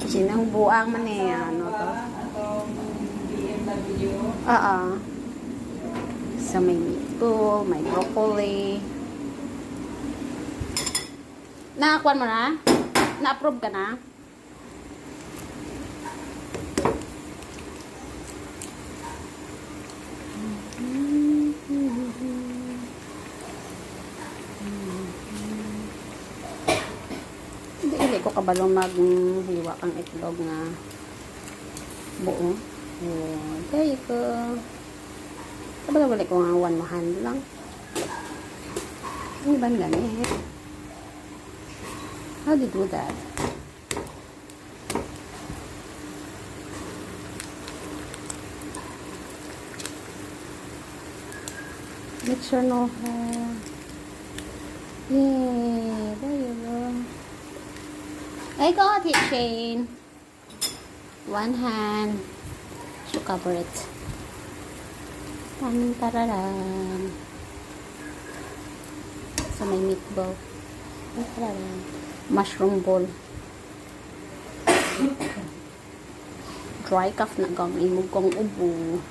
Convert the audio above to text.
Sinang buang man eh. Ano to? Oo. So, may meatball, may broccoli. Nakakuha mo na? Na-approve ka na? Hindi ko kabalong maghiwa kang itlog nga buo. Ayan. There you go. Kabala-balik ko nga 1 hand lang. Ano ba ganit? How do you do that? Make sure no hair. Yay! There you go. I got it, Shane. 1 hand to cover it. Tararan. So, may meatball. Tararan. Mushroom ball. Dry calf na gamay mo kong ubo.